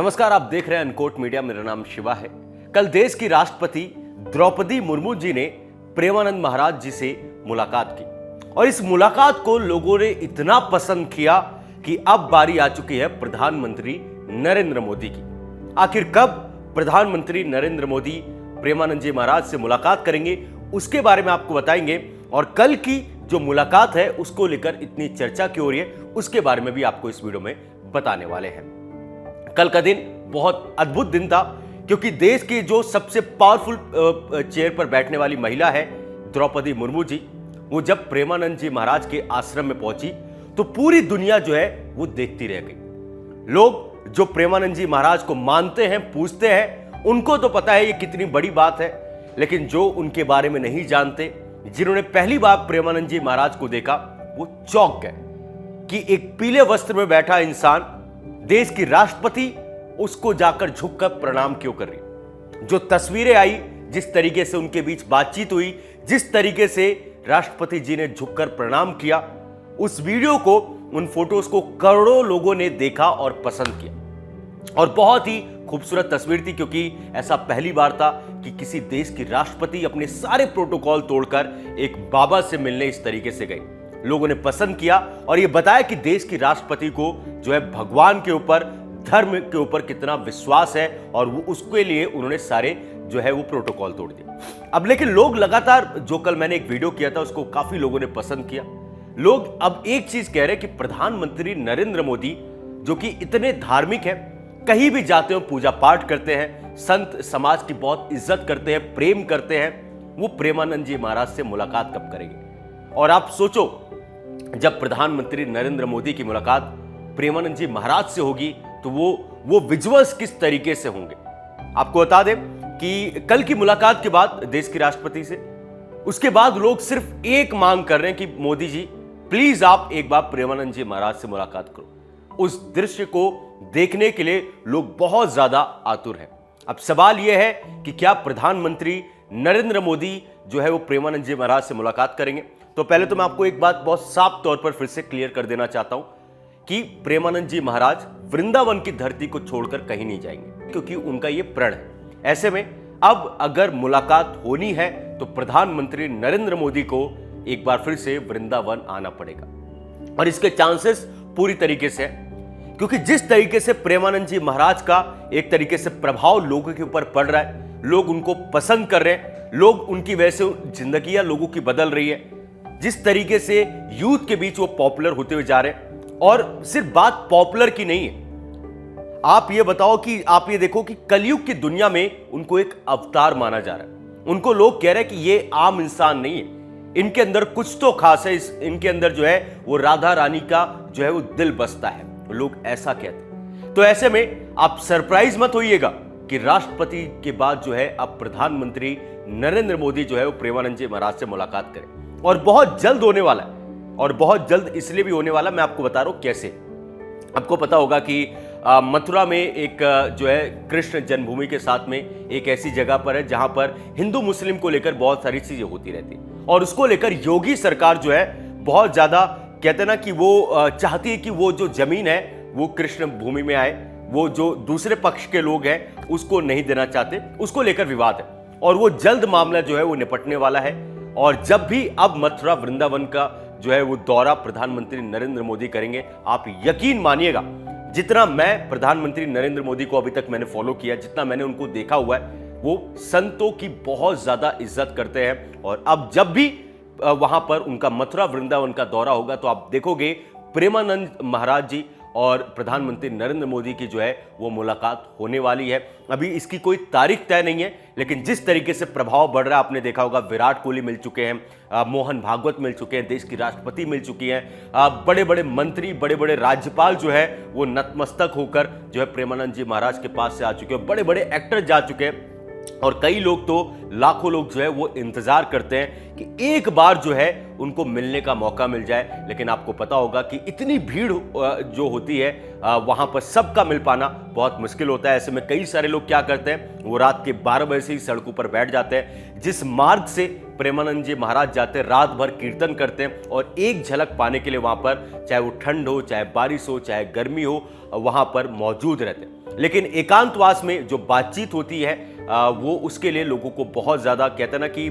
नमस्कार, आप देख रहे हैं अनकोट मीडिया। मेरा नाम शिवा है। कल देश की राष्ट्रपति द्रौपदी मुर्मू जी ने प्रेमानंद महाराज जी से मुलाकात की और इस मुलाकात को लोगों ने इतना पसंद किया कि अब बारी आ चुकी है प्रधानमंत्री नरेंद्र मोदी की। आखिर कब प्रधानमंत्री नरेंद्र मोदी प्रेमानंद जी महाराज से मुलाकात करेंगे, उसके बारे में आपको बताएंगे। और कल की जो मुलाकात है उसको लेकर इतनी चर्चा क्यों हो रही है, उसके बारे में भी आपको इस वीडियो में बताने वाले हैं। कल का दिन बहुत अद्भुत दिन था, क्योंकि देश की जो सबसे पावरफुल चेयर पर बैठने वाली महिला है द्रौपदी मुर्मू जी, वो जब प्रेमानंद जी महाराज के आश्रम में पहुंची तो पूरी दुनिया जो है वो देखती रह गई। लोग जो प्रेमानंद जी महाराज को मानते हैं, पूजते हैं, उनको तो पता है ये कितनी बड़ी बात है, लेकिन जो उनके बारे में नहीं जानते, जिन्होंने पहली बार प्रेमानंद जी महाराज को देखा, वो चौंक गए कि एक पीले वस्त्र में बैठा इंसान, देश की राष्ट्रपति, उसको जाकर झुककर प्रणाम क्यों कर रही। जो तस्वीरें आई, जिस तरीके से उनके बीच बातचीत हुई, जिस तरीके से राष्ट्रपति जी ने झुककर प्रणाम किया, उस वीडियो को, उन फोटोज को करोड़ों लोगों ने देखा और पसंद किया। और बहुत ही खूबसूरत तस्वीर थी, क्योंकि ऐसा पहली बार था कि किसी देश की राष्ट्रपति अपने सारे प्रोटोकॉल तोड़कर एक बाबा से मिलने इस तरीके से गई। लोगों ने पसंद किया और यह बताया कि देश की राष्ट्रपति को जो है भगवान के ऊपर, धर्म के ऊपर कितना विश्वास है, और वो उसके लिए उन्होंने सारे जो है वो प्रोटोकॉल तोड़ दिए। अब लेकिन लोग लगातार, जो कल मैंने एक वीडियो किया था उसको काफी लोगों ने पसंद किया। लोग अब एक चीज कह रहे हैं कि प्रधानमंत्री नरेंद्र मोदी, जो कि इतने धार्मिक हैं, कहीं भी जाते हो पूजा पाठ करते हैं, संत समाज की बहुत इज्जत करते हैं, प्रेम करते हैं, वो प्रेमानंद जी महाराज से मुलाकात कब करेंगे। और आप सोचो, जब प्रधानमंत्री नरेंद्र मोदी की मुलाकात प्रेमानंद जी महाराज से होगी तो वो विजुअल्स किस तरीके से होंगे। आपको बता दें कि कल की मुलाकात के बाद देश की राष्ट्रपति से, उसके बाद लोग सिर्फ एक मांग कर रहे हैं कि मोदी जी प्लीज आप एक बार प्रेमानंद जी महाराज से मुलाकात करो। उस दृश्य को देखने के लिए लोग बहुत ज्यादा आतुर हैं। अब सवाल यह है कि क्या प्रधानमंत्री नरेंद्र मोदी जो है वो प्रेमानंद जी महाराज से मुलाकात करेंगे। तो पहले तो मैं आपको एक बात बहुत साफ तौर पर फिर से क्लियर कर देना चाहता हूं कि प्रेमानंद जी महाराज वृंदावन की धरती को छोड़कर कहीं नहीं जाएंगे, क्योंकि उनका यह प्रण है। ऐसे में अब अगर मुलाकात होनी है तो प्रधानमंत्री नरेंद्र मोदी को एक बार फिर से वृंदावन आना पड़ेगा, और इसके चांसेस पूरी तरीके से है, क्योंकि जिस तरीके से प्रेमानंद जी महाराज का एक तरीके से प्रभाव लोगों के ऊपर पड़ रहा है, लोग उनको पसंद कर रहे हैं, लोग उनकी वजह से जिंदगियां लोगों की बदल रही है, जिस तरीके से यूथ के बीच वो पॉपुलर होते हुए जा रहे हैं। और सिर्फ बात पॉपुलर की नहीं है, आप ये बताओ कि आप ये देखो कि कलयुग की दुनिया में उनको एक अवतार माना जा रहा है। उनको लोग कह रहे हैं कि ये आम इंसान नहीं है, इनके अंदर कुछ तो खास है, इनके अंदर जो है वो राधा रानी का जो है वो दिल बसता है, लोग ऐसा कहते हैं। तो ऐसे में आप सरप्राइज मत होइएगा कि राष्ट्रपति के बाद जो है अब प्रधानमंत्री नरेंद्र मोदी जो है वो प्रेमानंद जी महाराज से मुलाकात करें, और बहुत जल्द होने वाला है। और बहुत जल्द इसलिए भी होने वाला, मैं आपको बता रहा हूं कैसे। आपको पता होगा कि मथुरा में एक जो है कृष्ण जन्मभूमि के साथ में एक ऐसी जगह पर है जहां पर हिंदू मुस्लिम को लेकर बहुत सारी चीजें होती रहती, और उसको लेकर योगी सरकार जो है बहुत ज्यादा कहते ना कि वो चाहती है कि वो जो जमीन है वो कृष्ण भूमि में आए। वो जो दूसरे पक्ष के लोग हैं उसको नहीं देना चाहते, उसको लेकर विवाद है, और वो जल्द मामला जो है वो निपटने वाला है। और जब भी अब मथुरा वृंदावन का जो है वो दौरा प्रधानमंत्री नरेंद्र मोदी करेंगे, आप यकीन मानिएगा, जितना मैं प्रधानमंत्री नरेंद्र मोदी को अभी तक मैंने फॉलो किया, जितना मैंने उनको देखा हुआ है, वो संतों की बहुत ज्यादा इज्जत करते हैं। और अब जब भी वहां पर उनका मथुरा वृंदावन का दौरा होगा तो आप देखोगे प्रेमानंद महाराज जी और प्रधानमंत्री नरेंद्र मोदी की जो है वो मुलाकात होने वाली है। अभी इसकी कोई तारीख तय नहीं है, लेकिन जिस तरीके से प्रभाव बढ़ रहा है, आपने देखा होगा विराट कोहली मिल चुके हैं, मोहन भागवत मिल चुके हैं, देश की राष्ट्रपति मिल चुकी हैं, बड़े बड़े मंत्री, बड़े बड़े राज्यपाल जो है वो नतमस्तक होकर जो है प्रेमानंद जी महाराज के पास से आ चुके हैं, बड़े बड़े एक्टर जा चुके हैं, और कई लोग तो लाखों लोग जो है वो इंतजार करते हैं कि एक बार जो है उनको मिलने का मौका मिल जाए। लेकिन आपको पता होगा कि इतनी भीड़ जो होती है वहां पर सबका मिल पाना बहुत मुश्किल होता है। ऐसे में कई सारे लोग क्या करते हैं, वो रात के 12 बजे से ही सड़कों पर बैठ जाते हैं। जिस मार्ग से प्रेमानंद जी महाराज जाते हैं, रात भर कीर्तन करते हैं, और एक झलक पाने के लिए वहां पर, चाहे वो ठंड हो, चाहे बारिश हो, चाहे गर्मी हो, वहां पर मौजूद रहते हैं। लेकिन एकांतवास में जो बातचीत होती है वो उसके लिए लोगों को बहुत ज़्यादा कहते हैं ना कि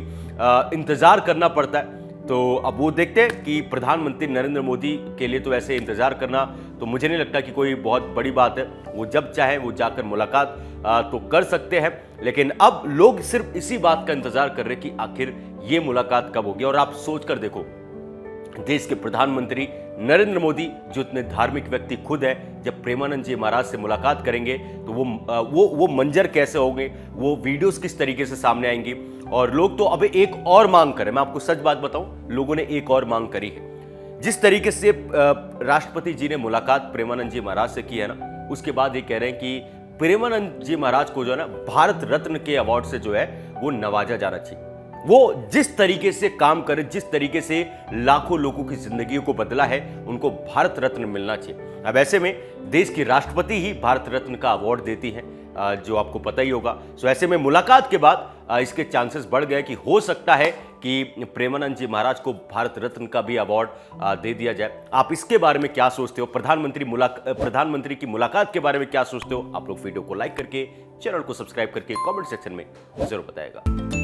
इंतज़ार करना पड़ता है। तो अब वो देखते हैं कि प्रधानमंत्री नरेंद्र मोदी के लिए तो ऐसे इंतज़ार करना तो मुझे नहीं लगता कि कोई बहुत बड़ी बात है। वो जब चाहे वो जाकर मुलाकात तो कर सकते हैं, लेकिन अब लोग सिर्फ इसी बात का इंतज़ार कर रहे हैं कि आखिर ये मुलाकात कब होगी। और आप सोच कर देखो, देश के प्रधानमंत्री नरेंद्र मोदी जो इतने धार्मिक व्यक्ति खुद है, जब प्रेमानंद जी महाराज से मुलाकात करेंगे तो वो मंजर कैसे होंगे, वो वीडियोस किस तरीके से सामने आएंगी। और लोग तो अब एक और मांग करें, मैं आपको सच बात बताऊं, लोगों ने एक और मांग करी है। जिस तरीके से राष्ट्रपति जी ने मुलाकात प्रेमानंद जी महाराज से की है ना, उसके बाद ये कह रहे हैं कि प्रेमानंद जी महाराज को जो है ना भारत रत्न के अवार्ड से जो है वो नवाजा जाना चाहिए। वो जिस तरीके से काम करे, जिस तरीके से लाखों लोगों की जिंदगी को बदला है, उनको भारत रत्न मिलना चाहिए। अब ऐसे में देश की राष्ट्रपति ही भारत रत्न का अवार्ड देती हैं, जो आपको पता ही होगा। सो ऐसे में मुलाकात के बाद इसके चांसेस बढ़ गए कि हो सकता है कि प्रेमानंद जी महाराज को भारत रत्न का भी अवार्ड दे दिया जाए। आप इसके बारे में क्या सोचते हो? प्रधानमंत्री की मुलाकात के बारे में क्या सोचते हो? आप लोग वीडियो को लाइक करके, चैनल को सब्सक्राइब करके कमेंट सेक्शन में जरूर बताएगा।